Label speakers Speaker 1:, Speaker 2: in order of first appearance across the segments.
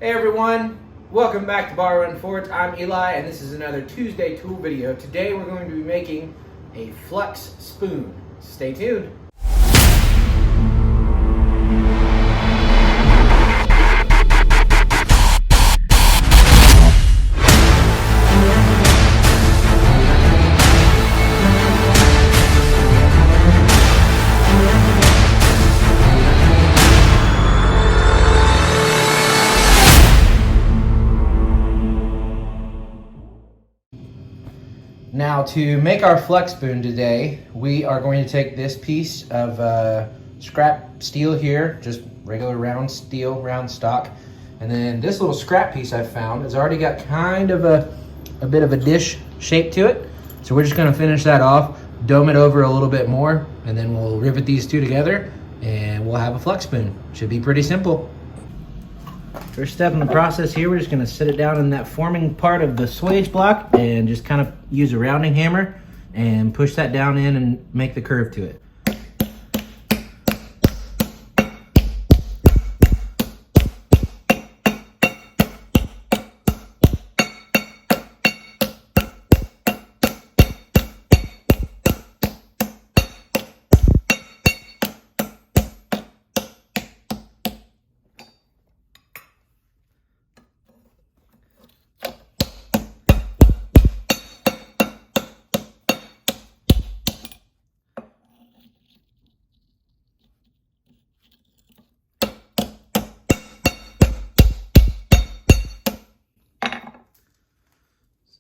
Speaker 1: Hey everyone, welcome back to Bar Run Forge. I'm Eli and this is another Tuesday tool video. Today we're going to be making a Flux Spoon. Stay tuned. Now to make our Flux Spoon today, we are going to take this piece of scrap steel here, just regular round steel, round stock. And then this little scrap piece I found has already got kind of a bit of a dish shape to it. So we're just gonna finish that off, dome it over a little bit more, and then we'll rivet these two together and we'll have a Flux Spoon. Should be pretty simple. First step in the process here, we're just going to sit it down in that forming part of the swage block and just kind of use a rounding hammer and push that down in and make the curve to it.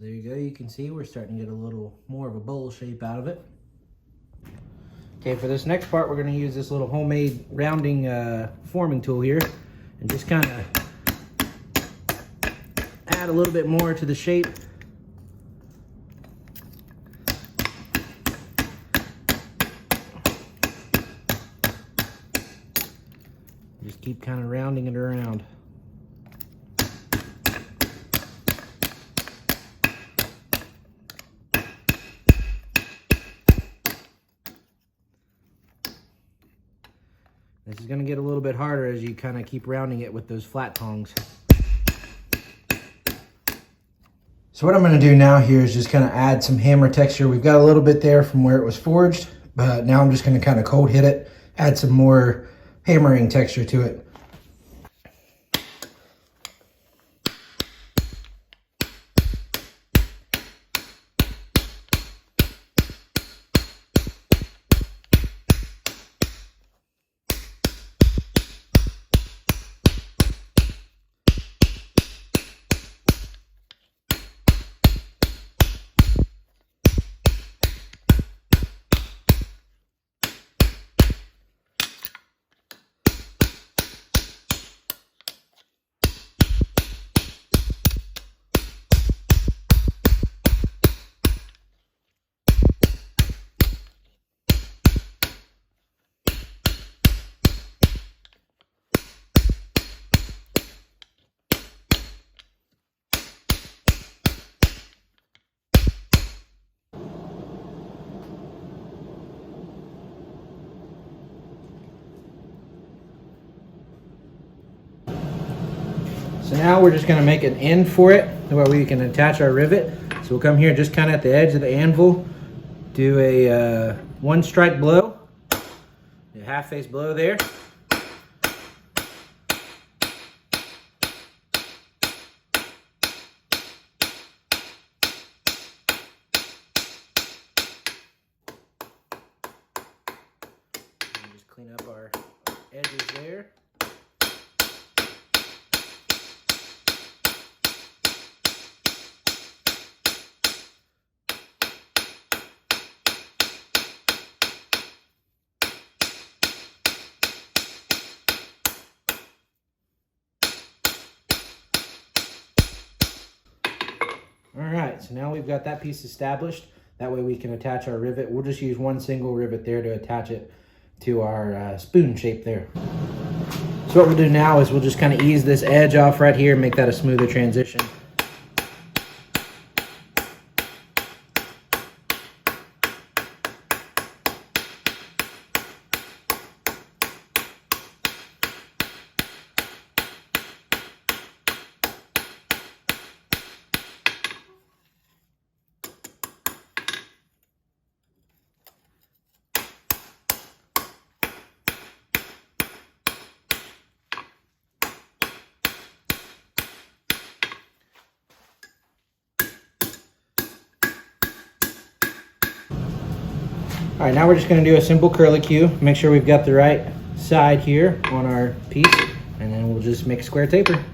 Speaker 1: There you go, you can see we're starting to get a little more of a bowl shape out of it. Okay, for this next part, we're gonna use this little homemade rounding forming tool here and just kind of add a little bit more to the shape. Just keep kind of rounding it around. This is going to get a little bit harder as you kind of keep rounding it with those flat tongs. So what I'm going to do now here is just kind of add some hammer texture. We've got a little bit there from where it was forged, but now I'm just going to kind of cold hit it, add some more hammering texture to it. So now we're just going to make an end for it where we can attach our rivet. So we'll come here just kind of at the edge of the anvil, do a one strike blow, a half face blow there. And just clean up our edges there. Alright, so now we've got that piece established. That way we can attach our rivet. We'll just use one single rivet there to attach it to our spoon shape there. So what we'll do now is we'll just kind of ease this edge off right here and make that a smoother transition. All right, now we're just gonna do a simple curlicue. Make sure we've got the right side here on our piece, and then we'll just make a square taper.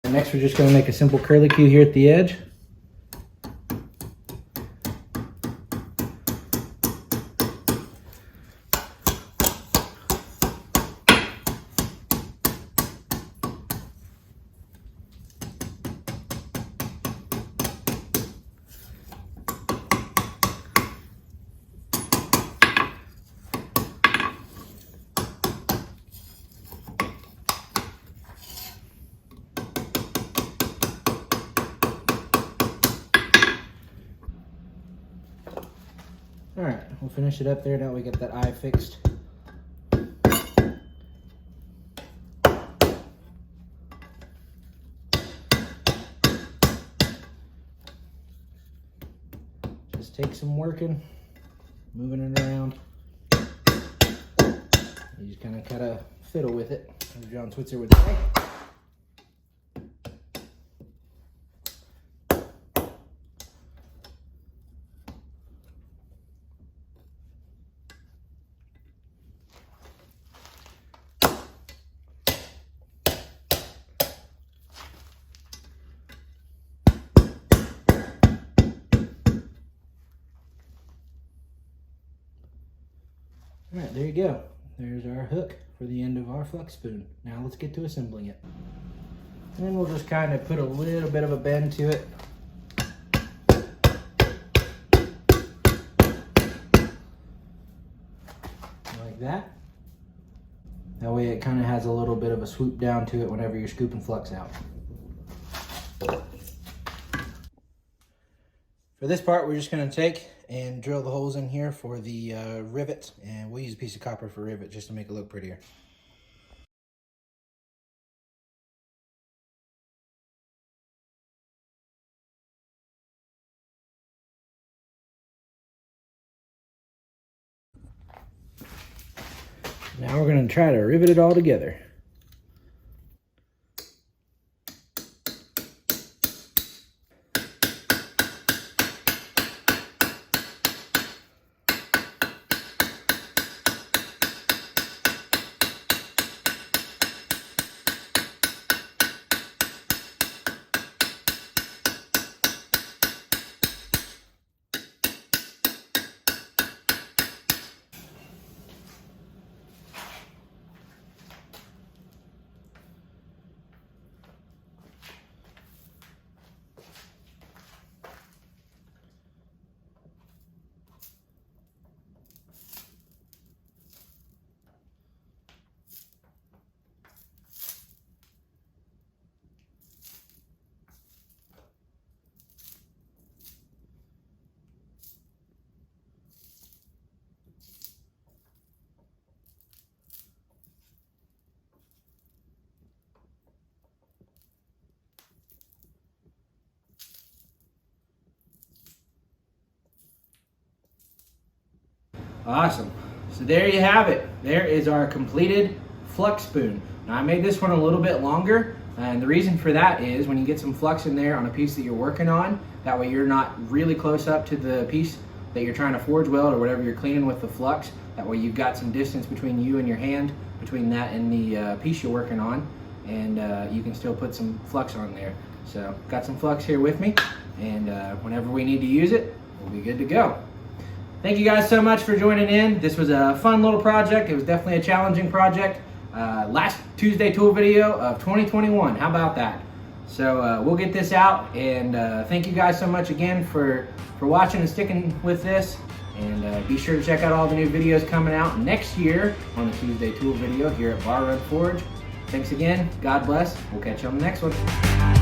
Speaker 1: And next we're just going to make a simple curlicue here at the edge. All right, we'll finish it up there now we get that eye fixed. Just take some working, moving it around. You just kind of gotta fiddle with it, as John Switzer would say. All right, there you go. There's our hook for the end of our Flux Spoon. Now let's get to assembling it. And then we'll just kind of put a little bit of a bend to it. Like that. That way it kind of has a little bit of a swoop down to it whenever you're scooping flux out. For this part, we're just going to take and drill the holes in here for the rivet, and we'll use a piece of copper for rivet just to make it look prettier. Now we're going to try to rivet it all together. Awesome. So there you have it. There is our completed Flux Spoon. Now I made this one a little bit longer, and the reason for that is when you get some flux in there on a piece that you're working on, that way you're not really close up to the piece that you're trying to forge weld or whatever you're cleaning with the flux. That way you've got some distance between you and your hand, between that and the piece you're working on, and you can still put some flux on there. So got some flux here with me, and whenever we need to use it, we'll be good to go. Thank you guys so much for joining in. This was a fun little project. It was definitely a challenging project. Last Tuesday tool video of 2021. How about that? So we'll get this out, and thank you guys so much again for watching and sticking with this. And be sure to check out all the new videos coming out next year on the Tuesday tool video here at Bar Run Forge. Thanks again. God bless. We'll catch you on the next one.